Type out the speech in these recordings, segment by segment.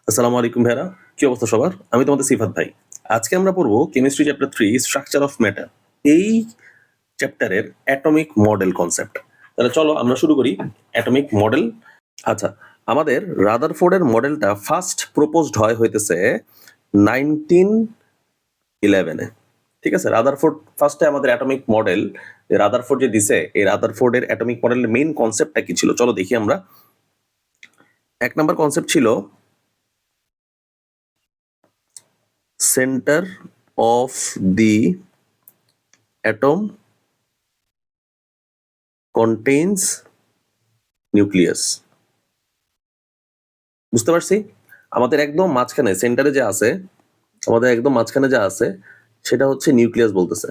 আসসালামু আলাইকুম ভাইরা, কি অবস্থা সবার? আমি তোমাদের সিফাত ভাই। আজকে আমরা পড়বো chemistry chapter 3 structure of matter. এই চ্যাপ্টারের অ্যাটমিক মডেল কনসেপ্ট। তাহলে চলো আমরা শুরু করি অ্যাটমিক মডেল। আচ্ছা, আমাদের রাদারফোর্ডের মডেলটা ফার্স্ট প্রপোজড হইতেছে 1911-এ। ঠিক আছে, রাদারফোর্ড ফার্স্টে আমাদের অ্যাটমিক মডেল রাদারফোর্ড যে দিছে, এই রাদারফোর্ডের অ্যাটমিক মডেলের মেইন কনসেপ্টটা কি ছিল চলো দেখি আমরা। এক নম্বর কনসেপ্ট ছিল center of the atom contains nucleus। বুঝতে পারছি? আমাদের একদম মাঝখানে সেন্টারে যে আছে, আমাদের একদম মাঝখানে যা আছে সেটা হচ্ছে নিউক্লিয়াস বলতেছে।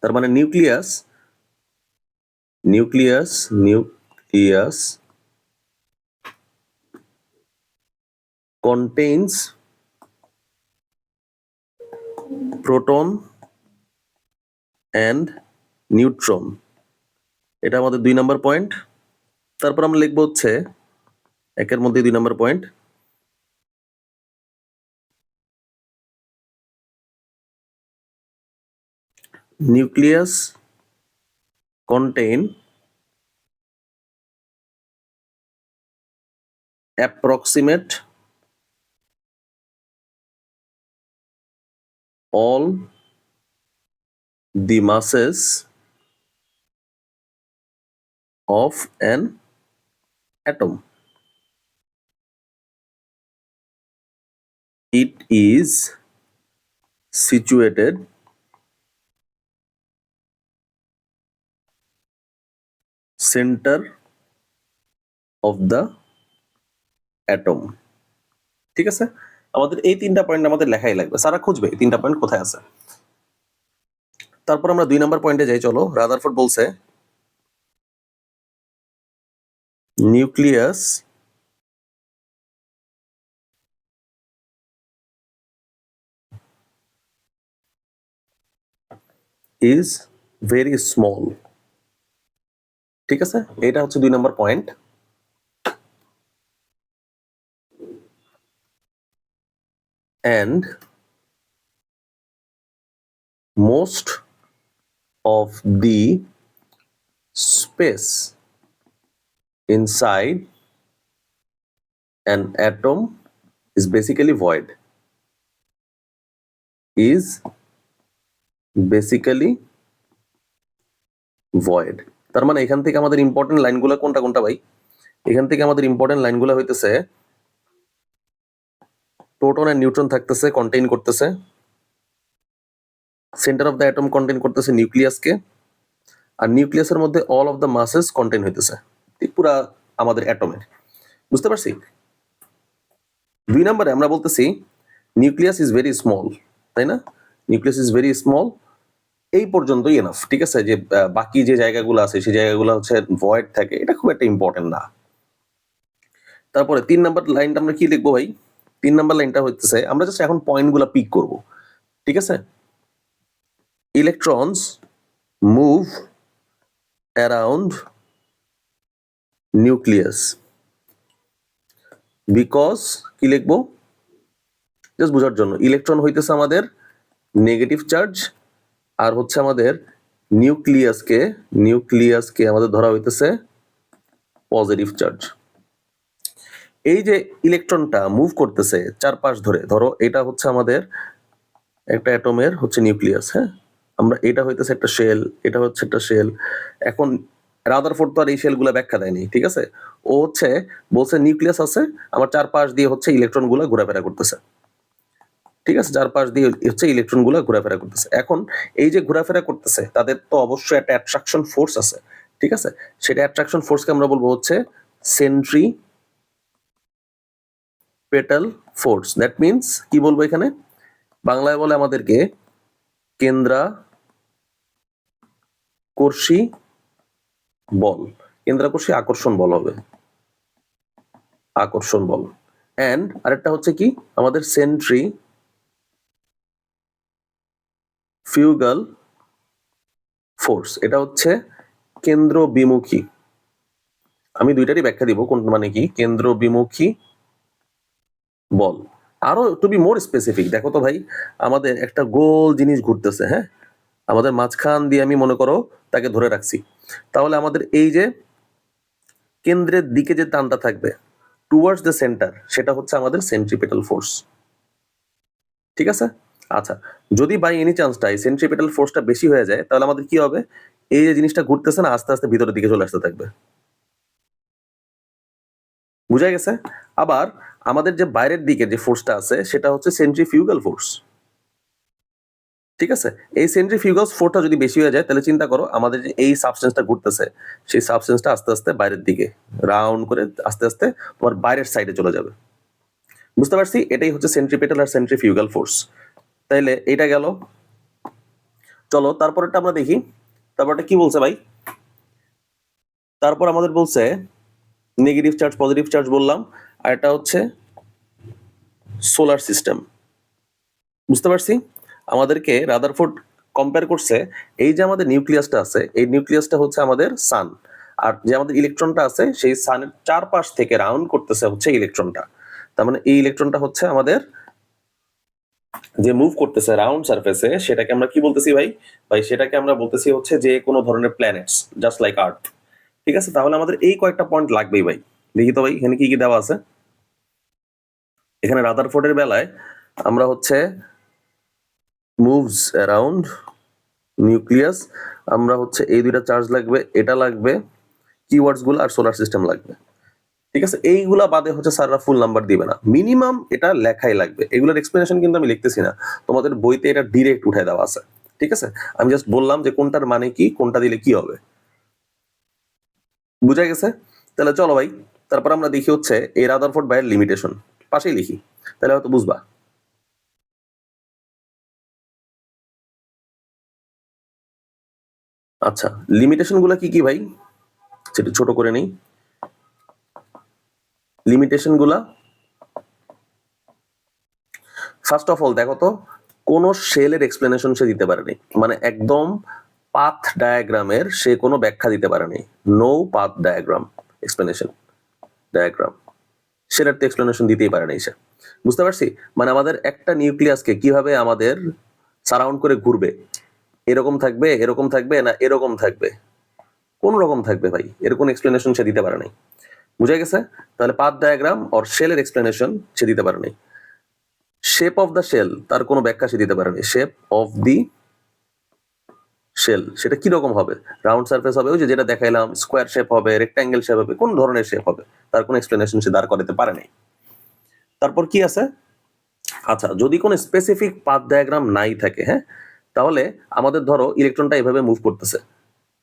তার মানে nucleus nucleus nucleus contains proton and neutron। এটা আমাদের 2 নাম্বার পয়েন্ট। তারপর আমরা লিখবো হচ্ছে একের মধ্যে 2 number point, nucleus contain approximate all the masses of an atom. It is situated center of the atom। ঠিক আছে, আমাদের এই 3টা পয়েন্ট আমাদের লেখাই লাগবে, সারা খুঁজবে এই 3টা পয়েন্ট কোথায় আছে। তারপর আমরা 2 নাম্বার পয়েন্টে যাই। চলো, রাদারফোর্ড বলছে নিউক্লিয়াস ইজ ভেরি স্মল। ঠিক আছে, এটা হচ্ছে 2 number point. and most of the space inside an atom is basically void। is basically void। তার মানে এখান থেকে আমাদের ইম্পর্টেন্ট লাইনগুলো কোনটা কোনটা ভাই? এখান থেকে আমাদের ইম্পর্টেন্ট লাইনগুলো হইতেছে প্রোটন আর নিউট্রন থাকতেছে, কন্টেইন করতেছে। Centre of the atom contain করতেছে নিউক্লিয়াসকে, আর নিউক্লিয়াসের মধ্যে অল অফ দ্য মাসেস কন্টেইন হইতেছে পুরা আমাদের অ্যাটমের। বুঝতে পারছি? 2 নম্বরে আমরা বলতেছি নিউক্লিয়াস ইজ ভেরি স্মল, তাই না? নিউক্লিয়াস ইজ ভেরি স্মল, এই পর্যন্তই এনাফ। ঠিক আছে, যে বাকি যে জায়গাগুলো আছে সেই জায়গাগুলো হচ্ছে ভয়েড থাকে, এটা খুব একটা ইম্পর্টেন্ট না। তারপরে 3 নাম্বার লাইনটা আমরা কি লিখবো ভাই? 3 নাম্বার লাইনটা হচ্ছে, আমরা জাস্ট এখন পয়েন্টগুলো পিক করব। ঠিক আছে, electrons move around nucleus because, কি লিখবো জাস্ট বোঝার জন্য, ইলেকট্রন হইতেছে আমাদের নেগেটিভ চার্জ, আর হচ্ছে আমাদের নিউক্লিয়াসকে আমাদের ধরা হইতেছে পজিটিভ চার্জ। এই যে ইলেকট্রনটা মুভ করতেছে চারপাশ ধরে, ধরো এটা হচ্ছে আমাদের একটা অ্যাটমের হচ্ছে নিউক্লিয়াস। হ্যাঁ, আমরা এটা হইতেছে একটা শেল, এটা হচ্ছে একটা শেল। এখন রাদারফোর্ড তো আর এই শেলগুলো ব্যাখ্যা দেয়নি। ঠিক আছে, ও হচ্ছে বলছে নিউক্লিয়াস আছে, আমার চারপাশ দিয়ে হচ্ছে ইলেকট্রনগুলো ঘোরাফেরা করতেছে। ঠিক আছে, চারপাশ দিয়ে হচ্ছে ইলেকট্রনগুলো ঘোরাফেরা করতেছে। এখন এই যে ঘোরাফেরা করতেছে তাদের তো অবশ্যই একটা অ্যাট্রাকশন ফোর্স আছে। ঠিক আছে, সেটা অ্যাট্রাকশন ফোর্সকে আমরা বলবো হচ্ছে সেন্ট্রিপেটাল ফোর্স। দ্যাট মিনস কি বলবো এখানে, বাংলায় বলে আমাদেরকে কেন্দ্রাকর্ষী বল, কেন্দ্রাকর্ষী আকর্ষণ বল হবে, আকর্ষণ বল। এন্ড আরেকটা হচ্ছে কি আমাদের সেন্ট্রিফিউগাল ফোর্স, এটা হচ্ছে কেন্দ্র বিমুখী আমি দুইটারই ব্যাখ্যা দিব, কোন মানে কি কেন্দ্র বিমুখী বল। আরো টু বি মোর স্পেসিফিক, দেখো তো ভাই, আমাদের একটা গোল জিনিস ঘুরতেছে, হ্যাঁ, আমাদের মাঝখান দিয়ে আমি মনে করো তাকে ধরে রাখছি, তাহলে আমাদের এই যে কেন্দ্রের দিকে যে টানটা থাকবে টুয়ার্ডস দ্য সেন্টার, সেটা হচ্ছে আমাদের সেন্ট্রিপেটাল ফোর্স। ঠিক আছে? আচ্ছা, যদি বাই এনি চান্সটা এই সেন্ট্রিপেটাল ফোর্সটা বেশি হয়ে যায়, তাহলে আমাদের কি হবে, এই যে জিনিসটা ঘুরতেছে না, আস্তে আস্তে ভিতরের দিকে চলে আসতে থাকবে। বুঝা গেছে? আবার আমাদের যে বাইরের দিকে যে ফোর্সটা আছে সেটা হচ্ছে সেন্ট্রিফিউগাল ফোর্স। ঠিক আছে? এই সেন্ট্রিফিউগাল ফোর্সটা যদি বেশি হয়ে যায়, তাহলে চিন্তা করো আমাদের যে এই সাবস্টেন্সটা ঘুরতেছে, সেই সাবস্টেন্সটা আস্তে আস্তে বাইরের দিকে রাউন্ড করে আস্তে আস্তে তোমার বাইরের সাইডে চলে যাবে। বুঝতে পারছি? এটাই হচ্ছে সেন্ট্রিপেটাল আর সেন্ট্রিফিউগাল ফোর্স। তাইলে এটা গেল। চলো তারপরটা আমরা দেখি। তারপরটা কি বলছে ভাই? তারপর আমাদের বলছে নেগেটিভ চার্জ, পজিটিভ চার্জ বললাম, আর এটা হচ্ছে সোলার সিস্টেম। বুঝতে পারছি? আমাদেরকে রাদারফোর্ড কম্পেয়ার করছে, এই যে আমাদের নিউক্লিয়াসটা আছে, এই নিউক্লিয়াসটা হচ্ছে আমাদের সান, আর যে আমাদের ইলেকট্রনটা আছে সেই সানের চারপাশ থেকে রাউন্ড করতেছে হচ্ছে ইলেকট্রনটা। তার মানে এই ইলেকট্রনটা হচ্ছে আমাদের যে মুভ করতেছে রাউন্ড সারফেসে, সেটাকে আমরা কি বলতেছি ভাই? ভাই সেটাকে আমরা বলতেছি হচ্ছে যে কোনো ধরনের প্ল্যানেটস, জাস্ট লাইক আর্থ। ঠিক আছে? তাহলে আমাদের এই কয়েকটা পয়েন্ট লাগবেই ভাই। দেখি তো ভাই এখানে কি কি দেওয়া আছে। এখানে রাদারফোর্ডের বেলায় আমরা হচ্ছে মুভস অ্যারাউন্ড নিউক্লিয়াস, আমরা হচ্ছে এই দুইটা চার্জ লাগবে, এটা লাগবে, কিওয়ার্ডস গুলো আর সোলার সিস্টেম লাগবে। ঠিক আছে? এইগুলা বাদে হচ্ছে স্যাররা ফুল নাম্বার দিবে না, মিনিমাম এটা লেখাই লাগবে। এগুলোর এক্সপ্লেনেশন কিন্তু আমি লিখতেছি না, তোমাদের বইতে এটা ডিরেক্ট উঠায় দেওয়া আছে। ঠিক আছে? আমি জাস্ট বললাম যে কোনটার মানে কি, কোনটা দিলে কি হবে। বুঝা গেছে? তাহলে চলো ভাই, তারপর আমরা দেখি হচ্ছে এই রাদারফোর্ড বাইয়ের লিমিটেশন, পাশেই লিখি, তাহলে হয়তো বুঝবা। আচ্ছা, লিমিটেশন গুলা কি কি ভাই, সেটা ছোট করে নেই। লিমিটেশন গুলা ফার্স্ট অফ অল দেখো তো, কোন শেলের এক্সপ্লেনেশন সে দিতে পারেনি, মানে একদম পাথ ডায়াগ্রামের সে কোনো ব্যাখ্যা দিতে পারেনি। No path diagram explanation, diagram সেটার তো এক্সপ্লেনেশন দিতেই পারেনি সে। বুঝতে পারছি? মানে আমাদের একটা নিউক্লিয়াসকে কিভাবে আমাদের সারাউন্ড করে ঘুরবে, এরকম থাকবে, এরকম থাকবে, না এরকম থাকবে, কোন রকম থাকবে ভাই, এরকম এক্সপ্লেনেশন সে দিতে পারে নাই। বুঝা গেছে? তাহলে পাথ ডায়াগ্রাম অর শেলের এক্সপ্লেনেশন সে দিতে পারে নাই। শেপ অফ দ্য শেল, তার কোনো ব্যাখ্যা সে দিতে পারেনি। শেপ অফ দি শেল সেটা কি রকম হবে, রাউন্ড সারফেস হবে, ওই যে যেটা দেখাইলাম, স্কোয়ার শেপ হবে, রেক্ট্যাঙ্গেল শেপ হবে, কোন ধরনের শেপ হবে, তার কোনো এক্সপ্লেনেশন সে দাঁড় করাতে পারে নাই। তারপর কি আছে? আচ্ছা, যদি কোনো স্পেসিফিক পাথ ডায়াগ্রাম নাই থাকে, হ্যাঁ, তাহলে আমাদের ধরো ইলেকট্রনটা এভাবে মুভ করতেছে,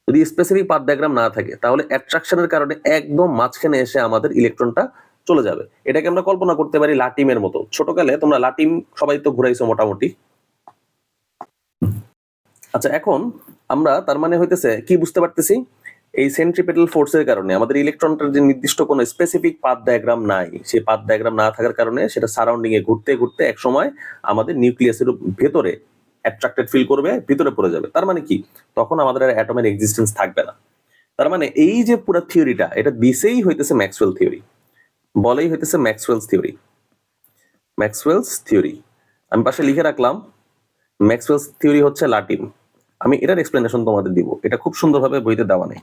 যদি স্পেসিফিক পাথ ডায়াগ্রাম না থাকে, তাহলে অ্যাট্রাকশনের কারণে একদম মাঝখানে এসে আমাদের ইলেকট্রনটা চলে যাবে। এটাকে আমরা কল্পনা করতে পারি লাটিমের মতো। ছোটকালে তোমরা লাটিম সবাই তো ঘুরাইছো মোটামুটি। আচ্ছা, এখন আমরা তার মানে হইতেছে কি বুঝতে পারতেছি, এই সেন্ট্রিপেটাল ফোর্সের কারণে আমাদের ইলেকট্রনটার যে নির্দিষ্ট কোনো স্পেসিফিক পাথ ডায়াগ্রাম নাই, সেই পাথ ডায়াগ্রাম না থাকার কারণে সেটা সারাউন্ডিং এ ঘুরতে ঘুরতে এক সময় আমাদের নিউক্লিয়াসের ভেতরে অ্যাট্রাক্টেড ফিল করবে, ভিতরে পড়ে যাবে। তার মানে কি, তখন আমাদের আর অ্যাটমের এক্সিস্টেন্স থাকবে না। তার মানে এই যে পুরো থিওরিটা, এটা দিছেই হইতেছে ম্যাক্সওয়েল থিওরি, বলেই হইতেছে ম্যাক্সওয়েলস থিওরি। ম্যাক্সওয়েলস থিওরি আমি পাশে লিখে রাখলাম। ম্যাক্সওয়েলস থিওরি হচ্ছে লাটিন। আমি এটার এক্সপ্লেনেশন তোমাদের দিব, এটা খুব সুন্দরভাবে বইতে দেওয়া নেই।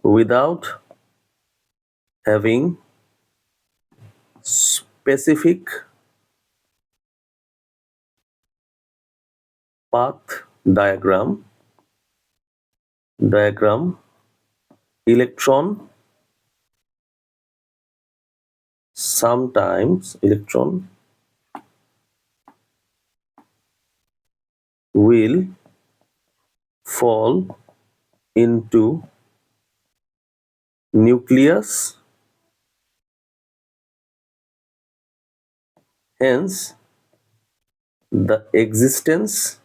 Without having specific path diagram, electron sometimes electron will fall into nucleus, hence the existence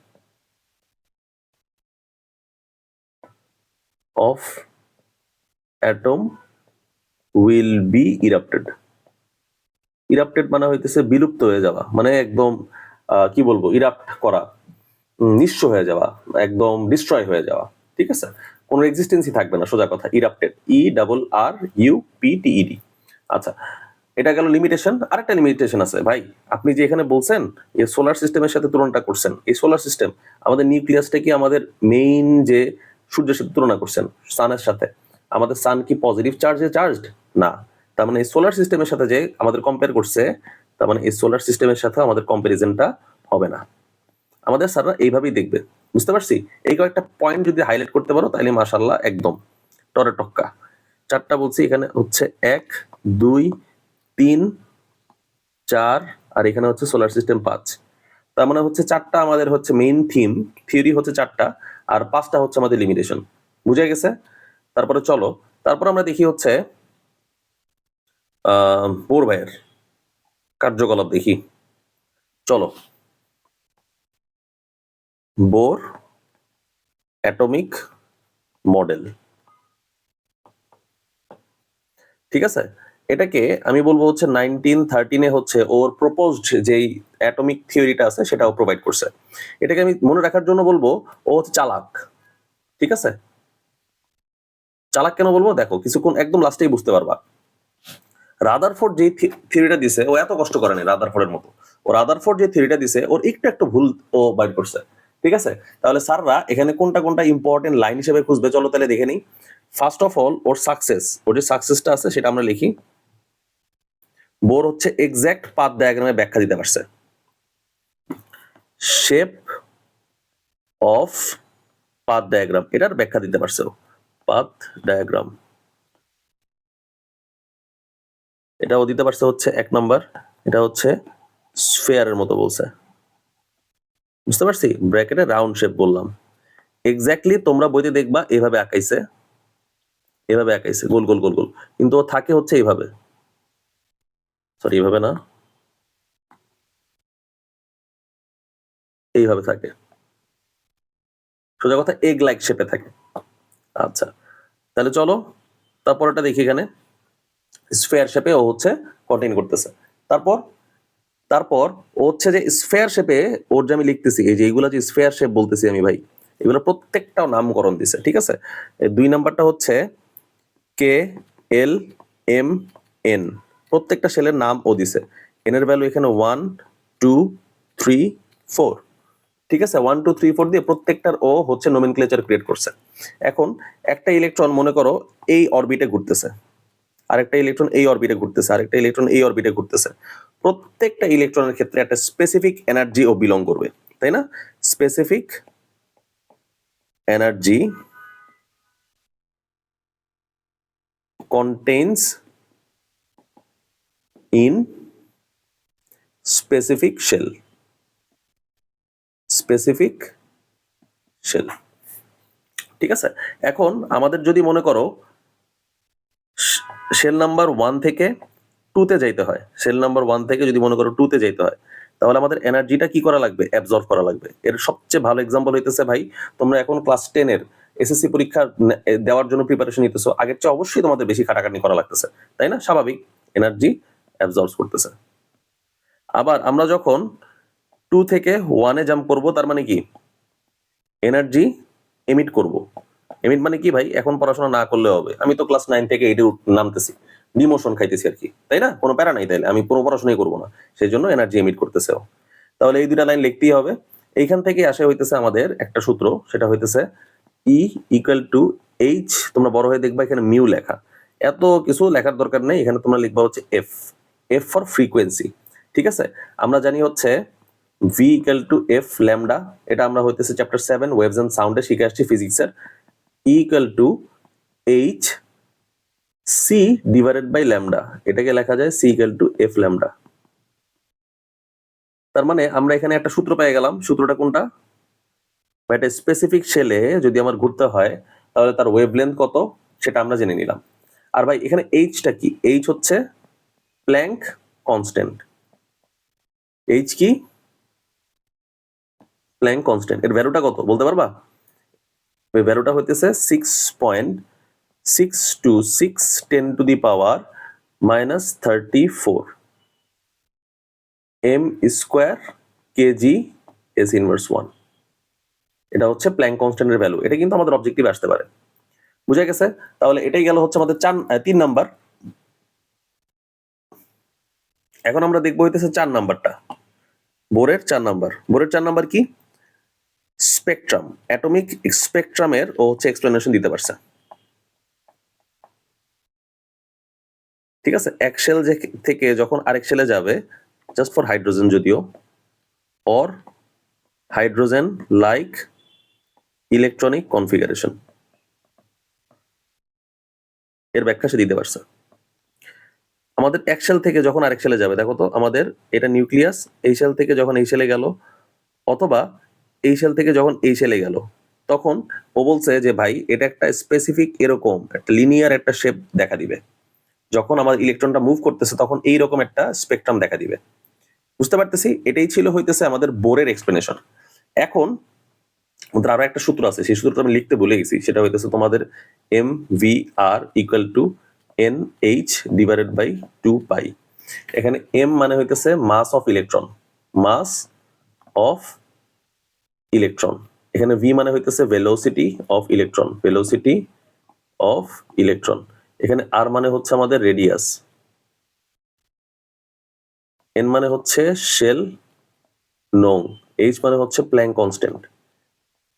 of atom will be erupted. ইরাপ্টেড মানে হইতেছে বিলুপ্ত হয়ে যাওয়া, মানে একদম কি বলবো, ইরাপ্ট করা, নিঃস্ব হয়ে যাওয়া, একদম ডিস্ট্রয় হয়ে যাওয়া, ঠিক আছে, কোনো এক্সিস্টেন্সই থাকবে না, সোজা কথা, ইরাপ্টেড, ERRUPTED। আচ্ছা, এটা গেল লিমিটেশন। আরেকটা লিমিটেশন আছে ভাই, আপনি যে এখানে বলছেন এই সোলার সিস্টেমের সাথে তুলনাটা করছেন, এই সোলার সিস্টেম আমাদের নিউক্লিয়াসটা কি আমাদের মেইন যে সূর্যের সাথে তুলনা করছেন, সানের সাথে, আমাদের সান কি পজিটিভ চার্জে চার্জড? না। তার মানে এই সোলার সিস্টেমের সাথে যে আমাদের কম্পেয়ার করছে, তার মানে এই সোলার সিস্টেমের সাথে আমাদের কম্পারিজনটা হবে না। আমাদের স্যাররা এইভাবেই দেখবে, বুঝতে পারছি? এই কয়েকটা পয়েন্ট যদি হাইলাইট করতে পারো তাহলে মাশাআল্লাহ একদম টরে টক্কা। 4টা বলছি, এখানে হচ্ছে 1 2 3 4, আর এখানে হচ্ছে সোলার সিস্টেম 5। তার মানে হচ্ছে 4টা আমাদের হচ্ছে মেইন থিওরি হচ্ছে 4টা, আর 5টা হচ্ছে আমাদের লিমিটেশন। বুঝে গেছে? তারপরে চলো, তারপর আমরা দেখি হচ্ছে বোর ভাইয়ের কার্যকলাপ দেখি। চলো, বোর অ্যাটমিক মডেল, ঠিক আছে, এটাকে আমি বলবো হচ্ছে 1913 হচ্ছে ওর প্রপোজড যেই অ্যাটমিক থিওরিটা আছে সেটাও প্রোভাইড করছে। এটাকে আমি মনে রাখার জন্য বলবো ও হচ্ছে চালাক, ঠিক আছে। চালাক কেন বলবো, দেখো কিছুক্ষণ একদম লাস্টেই বুঝতে পারবা। রাদারফোর্ড যে থিওরিটা দিছে, ও এত কষ্ট করেনি রাদারফোর্ডের মতো। ও রাদারফোর্ড যে থিওরিটা দিছে ওর একটু ভুল ও বাইর করছে, ঠিক আছে। তাহলে স্যাররা এখানে কোনটা কোনটা ইম্পর্টেন্ট লাইন হিসেবে খুঁজবে, চলো তাহলে দেখে নিই। ফার্স্ট অফ অল ওর সাকসেস, ওর যে সাকসেসটা আছে সেটা আমরা লিখি। বোর হচ্ছে এক্সাক্ট পাথ ডায়াগ্রামে ব্যাখ্যা দিতে পারছে। শেপ অফ পাথ ডায়াগ্রাম, এটার ব্যাখ্যা দিতে পারছে পাথ ডায়াগ্রাম, এটাও দিতে পারছে হচ্ছে 1 নাম্বার। এটা হচ্ছে স্ফেয়ারের মতো বলছে, বুঝতে পারছি, ব্র্যাকেটে রাউন্ড শেপ বললাম। এক্স্যাক্টলি তোমরা বইতে দেখবা এভাবে আঁকাইছে, এভাবে আঁকাইছে গোল গোল গোল গোল, কিন্তু ও থাকে হচ্ছে এইভাবে, সরি এইভাবে না, এইভাবে থাকে, সোজা কথা এগ লাইক শেপে থাকে। আচ্ছা, তাহলে চলো তারপরটা দেখি। এখানে স্ফেয়ার শেপে ও হচ্ছে কন্টেইন করতেছে। তারপর তারপর ও হচ্ছে যে স্ফেয়ার শেপে ওর যে আমি লিখতেছি, এই যে এইগুলা যে স্ফেয়ার শেপ বলতেছি আমি ভাই, এগুলো প্রত্যেকটা নামকরণ দিছে, ঠিক আছে। 2 নাম্বারটা হচ্ছে KLMN, প্রত্যেকটা শেলের নাম ও দিছে। এন এর ভ্যালু এখানে 1 2 3 4, ঠিক আছে। 1 2 3 4 দিয়ে প্রত্যেকটার ও হচ্ছে নোমেনক্লেচার ক্রিয়েট করছে। এখন একটা ইলেকট্রন মনে করো এই অরবিটে ঘুরতেছে, আরেকটা ইলেকট্রন এই অরবিটে ঘুরতেছে, আরেকটা ইলেকট্রন এই অরবিটে ঘুরতেছে। প্রত্যেকটা ইলেকট্রনের ক্ষেত্রে একটা স্পেসিফিক এনার্জি ও বিলং করবে, তাই না? Specific energy contains in specific shell, specific shell, ঠিক আছে। এখন আমাদের যদি মনে করো শেল নাম্বার 1 থেকে 2 তে যাইতে হয়, শেল নাম্বার 1 থেকে যদি মনে করো 2 তে যাইতে হয়, তাহলে আমাদের এনার্জিটা কি করা লাগবে, অ্যাবজর্ব করা লাগবে। এর সবচেয়ে ভালো এক্সাম্পল হইতেছে ভাই, তোমরা এখন ক্লাস 10 এর এসএসসি পরীক্ষা দেওয়ার জন্য প্রিপারেশন নিতেছো, আগের চেয়ে অবশ্যই তোমাদের বেশি খাটাখাটনি করা লাগতেছে, তাই না? স্বাভাবিক, এনার্জি অ্যাবজর্ব করতেছে। আবার আমরা যখন 2 থেকে 1 এ জাম্প করব, তার মানে কি এনার্জি এমিট করব। এমিট মানে কি ভাই, এখন পড়াশোনা না করলে হবে, আমি তো ক্লাস 9 থেকে 8 এ নামতেছি, ডিমোশন খাইতেছি আর কি, তাই না? কোনো প্যারা নাই, তাইলে আমি পুরো পড়াশোনাই করবো না, সেই জন্য এনার্জি এমিট করতেছে। তাহলে এই 2টা লাইন লিখতেই হবে। এইখান থেকে আসে হইতেছে আমাদের একটা সূত্র, সেটা হইতেছে E = H, তোমরা বড় হয়ে দেখবা এখানে মিউ লেখা, এত কিছু লেখার দরকার নেই, এখানে তোমরা লিখবা হচ্ছে F ফর ফ্রিকোয়েন্সি, ঠিক আছে। আমরা জানি হচ্ছে V = F ল্যামডা, এটা আমরা হইতেছে চ্যাপ্টার 7 ওয়েভস এন্ড সাউন্ডে শিখে আসছি ফিজিক্সের। E = H C / ল্যামডা, এটাকে লেখা যায় C = F ল্যামডা। তার মানে আমরা এখানে একটা সূত্র পেয়ে গেলাম। সূত্রটা কোনটা? একটা স্পেসিফিক শেলে যদি আমার ঘুরতে হয় তাহলে তার ওয়েভলেন্থ কত সেটা আমরা জেনে নিলাম। আর ভাই এখানে এইচটা কি? এইচ হচ্ছে প্ল্যাঙ্ক কনস্ট্যান্ট। এইচ কি? Planck constant. এর ভ্যালুটা কত বলতে পারবা? এই ভ্যালুটা হইতেছে 6.626 10⁻⁻34 m² kg s ইনভার্স 1। এটা হচ্ছে প্ল্যাঙ্ক কনস্ট্যান্টের ভ্যালু। এটা কিন্তু আমাদের অবজেক্টিভ আসতে পারে। বুঝা গেছে? তাহলে এটাই গেল হচ্ছে আমাদের 3 নাম্বার। এখন আমরা দেখবো হইতেছে 4 নাম্বারটা। বোরের 4 নাম্বার। বোরের 4 নাম্বার কি? স্পেকট্রাম, অ্যাটমিক স্পেকট্রামের ও হচ্ছে এক্সপ্লেনেশন দিতে পারছে। ঠিক আছে, এক শেল থেকে যখন আরেক শেলে যাবে, জাস্ট ফর হাইড্রোজেন যদিও, or hydrogen like electronic configuration, এর ব্যাখ্যা সে দিতে পারছে। আমাদের এক শেল থেকে যখন আরেক শেলে যাবে, দেখো তো আমাদের এটা নিউক্লিয়াস, এই শেল থেকে যখন এই শেলে গেল, অথবা এই শেল থেকে যখন এই শেলে গেল, তখন ও বলছে যে ভাই এটা একটা স্পেসিফিক এরকম একটা লিনিয়ার একটা শেপ দেখা দিবে। যখন আমার ইলেকট্রনটা মুভ করতেছে তখন এইরকম একটা স্পেকট্রাম দেখা দিবে। বুঝতে পারতেছি? এটাই ছিল হইতেছে আমাদের বোরের এক্সপ্লেনেশন। এখন আমাদের আরো একটা সূত্র আছে, সেই সূত্রটা আমি লিখতে ভুলে গেছি। সেটা হইতেছে তোমাদের MVR equal to NH divided by 2 pi. এখানে M মানে হইতেছে mass of electron, mass of electron. এখানে V মানে হইতেছে velocity of electron, velocity of electron. এখানে R মানে হচ্ছে আমাদের রেডিয়াস, N মানে হচ্ছে শেল নং, H মানে হচ্ছে প্ল্যাঙ্ক কনস্ট্যান্ট,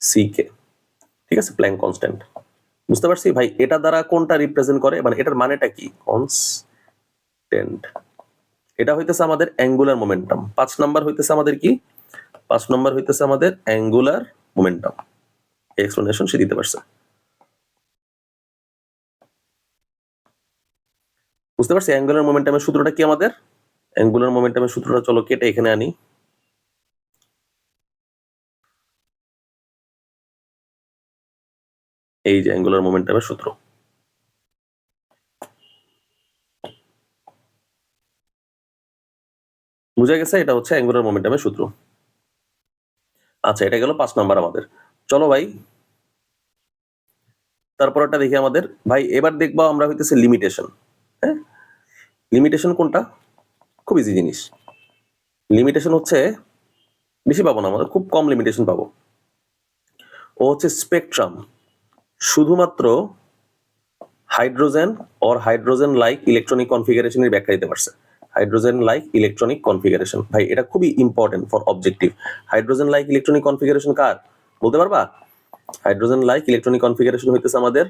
CK। ঠিক আছে, প্ল্যাঙ্ক কনস্ট্যান্ট। বুঝতে পারছি ভাই? এটা দ্বারা কোনটা রিপ্রেজেন্ট করে, মানে এটার মানেটা কি? কনস্ট্যান্ট। এটা হইতেছে আমাদের অ্যাঙ্গুলার মোমেন্টাম। 5 নাম্বার হইতেছে আমাদের কি? 5 নাম্বার হইতেছে আমাদের অ্যাঙ্গুলার মোমেন্টাম। এক্সপ্লেনেশন সে দিতে পারছে। বুঝতে পারছি অ্যাঙ্গুলার মোমেন্টামের সূত্রটা কি আমাদের? অ্যাঙ্গুলার মোমেন্টামের সূত্রটা চলো কেটে এখানে আনি। এই যে অ্যাঙ্গুলার মোমেন্টামের সূত্র। বুঝা গেছে? এটা হচ্ছে অ্যাঙ্গুলার মোমেন্টামের সূত্র। আচ্ছা, এটা গেল 5 নাম্বার আমাদের। চলো ভাই তারপরটা দেখি আমাদের। ভাই এবার দেখবো আমরা হইতেছে লিমিটেশন। হ্যাঁ, লিমিটেশন কোনটা? খুব ইজি জিনিস। লিমিটেশন হচ্ছে বেশি পাবো না, আমাদের খুব কম লিমিটেশন পাবো। ও হচ্ছে স্পেকট্রাম শুধুমাত্র hydrogen or hydrogen like electronic কনফিগারেশনের ব্যাখ্যা দিতে পারছে। হাইড্রোজেন লাইক ইলেকট্রনিক কনফিগারেশন, ভাই এটা খুবই important for objective. Hydrogen like electronic configuration কার বলতে পারবা? হাইড্রোজেন লাইক ইলেকট্রনিক কনফিগারেশন হইতেছে আমাদের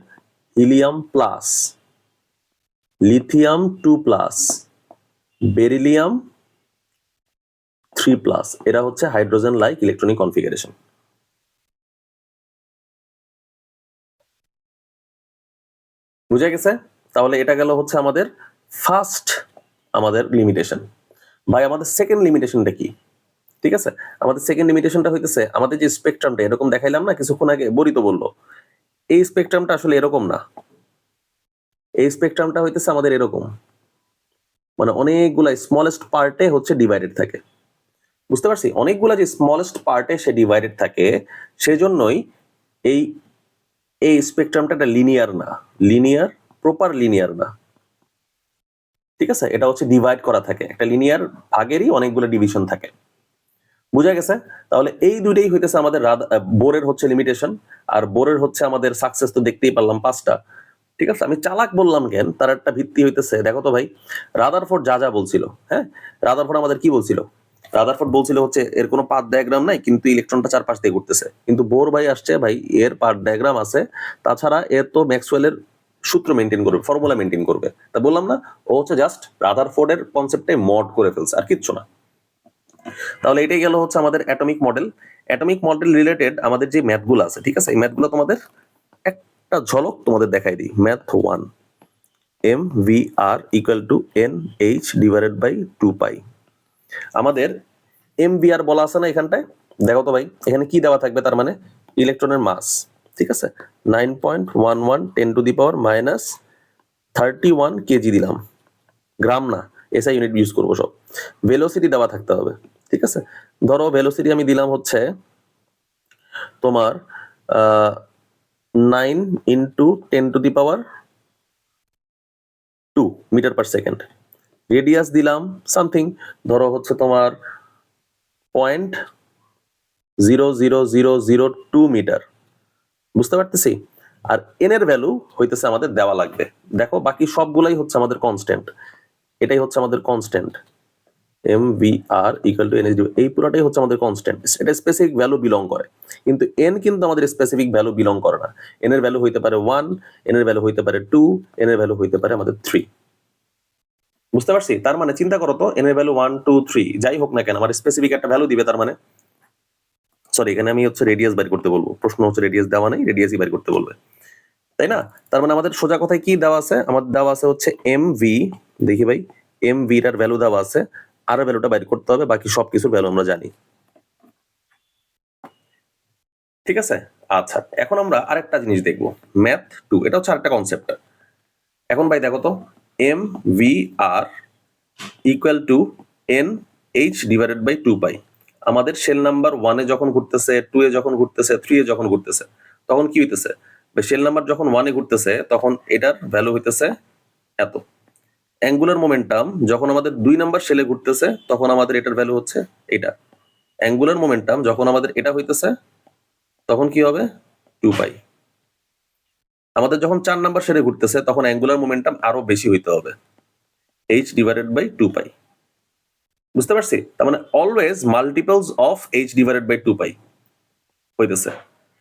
helium plus, lithium 2 plus, beryllium 3 plus. এরা হচ্ছে হাইড্রোজেন লাইক ইলেকট্রনিক কনফিগারেশন। বুঝা গেছে? তাহলে এটা গেল হচ্ছে আমাদের ফার্স্ট আমাদের লিমিটেশন। ভাই আমাদের সেকেন্ড লিমিটেশনটা কি? ঠিক আছে, আমাদের সেকেন্ড লিমিটেশনটা হইতেছে আমাদের যে স্পেকট্রামটা এরকম দেখাইলাম না কিছুক্ষণ আগে, বরিত বললো এই স্পেকট্রামটা আসলে এরকম না। এই স্পেকট্রামটা হইতেছে আমাদের এরকম, মানে অনেকগুলা স্মলেস্ট পার্টে হচ্ছে ডিভাইডেড থাকে। বুঝতে পারছি? অনেকগুলা যে স্মলেস্ট পার্টে সে ডিভাইডেড থাকে, সেজন্যই এই এই স্পেকট্রামটা একটা লিনিয়ার না, লিনিয়ার প্রপার লিনিয়ার না। ঠিক আছে, এটা হচ্ছে ডিভাইড করা থাকে, একটা লিনিয়ার ভাগেরই অনেকগুলো ডিভিশন থাকে। বুঝা গেছে? তাহলে এই দুইটাই হইতেছে আমাদের বোরের হচ্ছে লিমিটেশন, আর বোরের হচ্ছে আমাদের সাকসেস তো দেখতেই পারলাম 5টা। ঠিক আছে, আমি চালাক বললাম কেন, তার একটা ভিত্তি হইতেছে দেখো তো ভাই, রাদারফোর্ড যা যা বলছিল, হ্যাঁ, রাদারফোর্ড আমাদের কি বলছিল? রাদারফোর্ড বলছিল হচ্ছে এর কোনো পাথ ডায়াগ্রাম নাই, কিন্তু ইলেকট্রনটা চারপাশ দিয়ে ঘুরতেছে। কিন্তু বোর ভাই আসছে ভাই এর পাথ ডায়াগ্রাম আছে, তাছাড়া এর তো ম্যাক্সওয়েলের সূত্র মেনটেন করবে, ফর্মুলা মেনটেন করবে। তা বললাম না, ও হচ্ছে জাস্ট রাদারফোর্ডের কনসেপ্টে মড করে ফেলছে, আর কিচ্ছু না। তাহলে এটাই গেল হচ্ছে আমাদের atomic model. Atomic model related আমাদের যে ম্যাথগুলো আছে, ঠিক আছে, এই ম্যাথগুলো তোমাদের একটা ঝলক তোমাদের দেখাই দিই। Math 1, MVR equal to NH divided by 2 pi. আমাদের MVR বলা আছে না এখানটায়, দেখো তো ভাই এখানে কি দেওয়া থাকবে, তার মানে ইলেকট্রনের মাস। ঠিক আছে, 9.11 10 to the power minus 31 KG দিলাম, গ্রাম না, এসআই ইউনিট ইউজ করবো সব। ভেলোসিটি দেওয়া থাকতে হবে। ঠিক আছে, ধরো ভেলোসিটি আমি দিলাম হচ্ছে তোমার 9 into 10 to the power 2 metre per second. Radius দিলাম সামথিং, ধরো হচ্ছে তোমার 0.00002 মিটার। বুঝতে পারতেছি? আর n এর ভ্যালু হইতেছে আমাদের দেওয়া লাগবে। দেখো বাকি সবগুলাই হচ্ছে আমাদের কনস্ট্যান্ট, এটাই হচ্ছে আমাদের constant mvr equal two n/d। এই পুরোটাই হচ্ছে আমাদের কনস্ট্যান্ট, এটা স্পেসিফিক ভ্যালু বিলং করে, কিন্তু n কিন্তু আমাদের স্পেসিফিক ভ্যালু বিলং করে না। n এর ভ্যালু হইতে পারে 1, n এর ভ্যালু হইতে পারে 2, n এর ভ্যালু হইতে পারে আমাদের 3। বুঝতে পারছি? তার মানে চিন্তা করো তো, n এর ভ্যালু 1, 2, 3 যাই হোক না কেন আমার স্পেসিফিক একটা ভ্যালু দিবে। তার মানে সরি, এখানে আমি হচ্ছে রেডিয়াস বের করতে বলবো, প্রশ্ন হচ্ছে রেডিয়াস দেওয়া নেই, রেডিয়াসই বের করতে বলবে, তাই না? তার মানে আমাদের সোজা কথায় কি দেওয়া আছে, আমাদের দেওয়া আছে হচ্ছে mv, দেখি ভাই mv এর ভ্যালু দেওয়া আছে, আর ভ্যালুটা বের করতে হবে, বাকি সবকিছুর ভ্যালু আমরা জানি। ঠিক আছে, আচ্ছা এখন আমরা আরেকটা জিনিস দেখবো, ম্যাথ 2, এটা হচ্ছে আরেকটা কনসেপ্ট। এখন ভাই দেখো তো, mvr equal to nh divided by 2 pi. আমাদের শেল নাম্বার 1 এ যখন ঘুরতেছে, 2 এ যখন ঘুরতেছে, 3 এ যখন ঘুরতেছে, তখন কি হইতেছে, শেল নাম্বার যখন 1 এ ঘুরতেছে তখন এটার ভ্যালু হইতেছে এত। অ্যাঙ্গুলার মোমেন্টাম যখন আমাদের 2 নাম্বার শেলে ঘুরতেছে তখন আমাদের এটার ভ্যালু হচ্ছে এটা। অ্যাঙ্গুলার মোমেন্টাম যখন আমাদের এটা হইতেছে তখন কি হবে, 2 পাই। আমাদের যখন 4 নাম্বার শেলে ঘুরতেছে তখন অ্যাঙ্গুলার মোমেন্টাম আরো বেশি হইতে হবে, h ডিভাইডেড বাই 2 পাই। বুঝতে পারছি? তার মানে always multiples of h divided by 2 pi হইতেছে।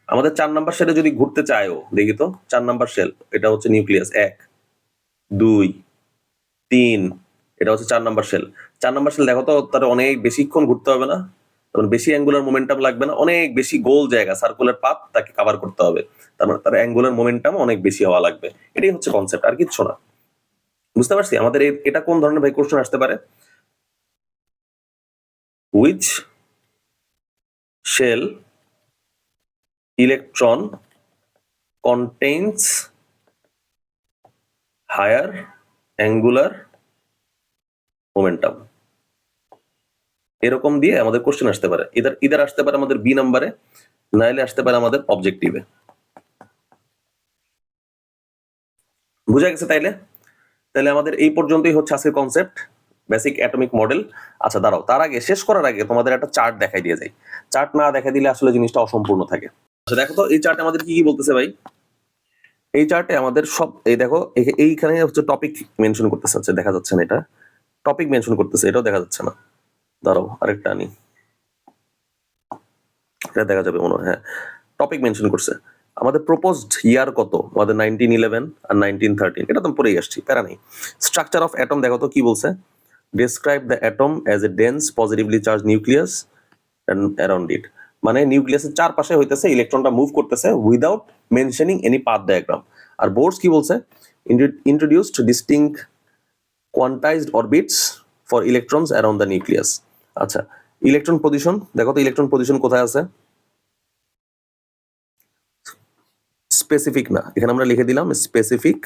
আমাদের 4 নাম্বার শেলে যদি ঘুরতে চায়ও, দেখি তো 4 নাম্বার শেল, এটা হচ্ছে নিউক্লিয়াস 1, 2, 3, এটা হচ্ছে 4 নাম্বার শেল। 4 নাম্বার শেল দেখো তো, তার অনেক বেশিক্ষণ ঘুরতে হবে না, তখন বেশি অ্যাঙ্গুলার মোমেন্টাম লাগবে না, অনেক বেশি গোল জায়গা সার্কুলার পাথ তাকে কভার করতে হবে, তার মানে তার অ্যাঙ্গুলার মোমেন্টাম অনেক বেশি হওয়া লাগবে। এটাই হচ্ছে কনসেপ্ট, আর কিচ্ছু না। বুঝতে পারছি? আমাদের এটা কোন ধরনের ভাই কোশ্চেন আসতে পারে, which shell electron contains higher angular momentum, এরকম দিয়ে আমাদের কোশ্চেন আসতে পারে। ইদার আসতে পারে আমাদের বি নাম্বারে, নাইলে আসতে পারে আমাদের অবজেক্টিভে। বুঝা গেছে? তাইলে আমাদের এই পর্যন্তই হচ্ছে আজকের কনসেপ্ট, বেসিক অ্যাটমিক মডেল। আচ্ছা দাঁড়াও, তার আগে শেষ করার আগে তোমাদের একটা চার্ট দেখাই দিয়ে যাই। চার্ট না দেখা দিলে আসলে জিনিসটা অসম্পূর্ণ থাকে। আচ্ছা দেখো তো, এই চার্টে আমাদের কি কি বলতেছে ভাই। এই চার্টে আমাদের সব, এই দেখো এইখানে হচ্ছে টপিক মেনশন করতেছে, হচ্ছে দেখা যাচ্ছে না, এটা টপিক মেনশন করতেছে, এটাও দেখা যাচ্ছে না। দাঁড়াও আরেকটা আনি, এটা দেখা যাবে মনে হয়। হ্যাঁ, টপিক মেনশন করছে। আমাদের প্রপোজড ইয়ার কত, আমাদের 1911 আর 1913, এটা তো পড়েই আসছি, প্যারা নেই। স্ট্রাকচার অফ অ্যাটম দেখো তো কি বলছে, describe the atom as a dense positively charge nucleus around it. মানে নিউক্লিয়াসের চারপাশে হইতেছে ইলেকট্রনটা মুভ করতেছে without mentioning any path diagram. আর বোর্ডস কি বলছে, introduced distinct quantised orbits for electrons around the nucleus. আচ্ছা, ইলেকট্রন পজিশন দেখো তো, ইলেকট্রন পজিশন কোথায় আছে, স্পেসিফিক না, এখানে আমরা লিখে দিলাম স্পেসিফিক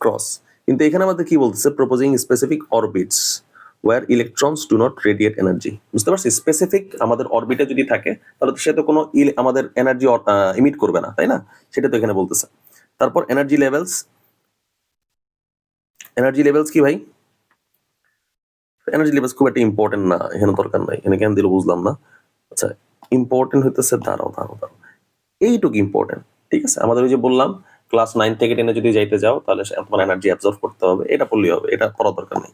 ক্রস, কিন্তু এখানে আমাদের কি বলতেছে, proposing specific orbits where electrons do not radiate energy. বুঝতে পারছি? স্পেসিফিক আমাদের অরবিটে যদি থাকে তাহলে সে তো কোনো আমাদের এনার্জি ইমিট করবে না, তাই না? সেটা তো এখানে বলতেছে। তারপর এনার্জি লেভেলস কি ভাই, এনার্জি লেভেলস খুব একটা ইম্পর্টেন্ট না, এখানে দরকার নাই, এখানে কেন দিল বুঝলাম না। আচ্ছা, ইম্পর্টেন্ট হইতেছে, দাঁড়াও এইটুকু ইম্পর্টেন্ট। ঠিক আছে, আমাদের ওই যে বললাম ক্লাস 9 থেকে 10 যদি যাইতে যাও তাহলে তোমার এনার্জি অ্যাবজর্ব করতে হবে, এটা পড়লেই হবে, এটা পড়া দরকার নেই।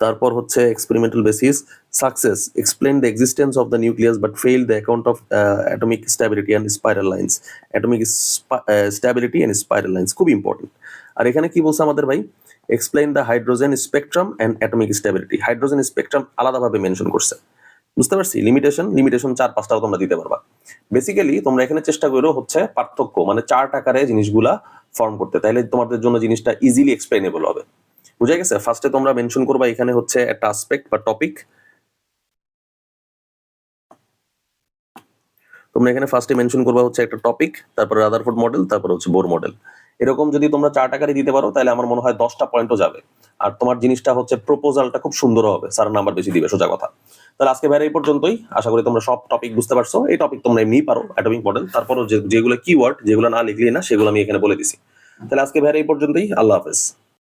তারপর হচ্ছে experimental basis success, explain the existence of the nucleus but fail the account of atomic stability and spiral lines. Atomic stability and spiral lines খুব ইম্পর্টেন্ট। আর এখানে কি বলছে আমাদের ভাই, explain the hydrogen spectrum and atomic stability. Hydrogen spectrum আলাদাভাবে mention করছে। বুঝতে পারছি? লিমিটেশন 4-5টাও তোমরা দিতে পারবা। বেসিক্যালি তোমরা এখানে চেষ্টা করো হচ্ছে পার্থক্য, মানে চার্ট আকারে জিনিসগুলা ফর্ম করতে, তাইলে তোমাদের জন্য জিনিসটা ইজিলি এক্সপ্লেনেবল হবে। বুঝা গেছে? ফার্স্টে তোমরা মেনশন করবা এখানে হচ্ছে একটা অ্যাসপেক্ট বা টপিক, তোমরা এখানে ফার্স্টে মেনশন করবা হচ্ছে একটা টপিক, তারপরে রাদারফোর্ড মডেল, তারপর হচ্ছে বোর মডেল। এরকম যদি তোমরা চার্ট আকারে দিতে পারো তাহলে আমার মনে হয় 10টা পয়েন্টও যাবে। আর তোমার জিনিসটা হচ্ছে প্রপোজালটা খুব সুন্দর হবে, স্যার নাম্বার বেশি দিবে, সোজা কথা। তাহলে আজকে ভাই এই পর্যন্তই, আশা করি তোমরা সব টপিক বুঝতে পারছো। এই টপিক তোমরা এমনিই পারো, অ্যাটমিক মডেল, তারপরও যেগুলো কিওয়ার্ড, যেগুলো না লিখলি না, সেগুলো আমি এখানে বলে দিছি। তাহলে আজকে ভাই এই পর্যন্তই, আল্লাহ হাফেজ।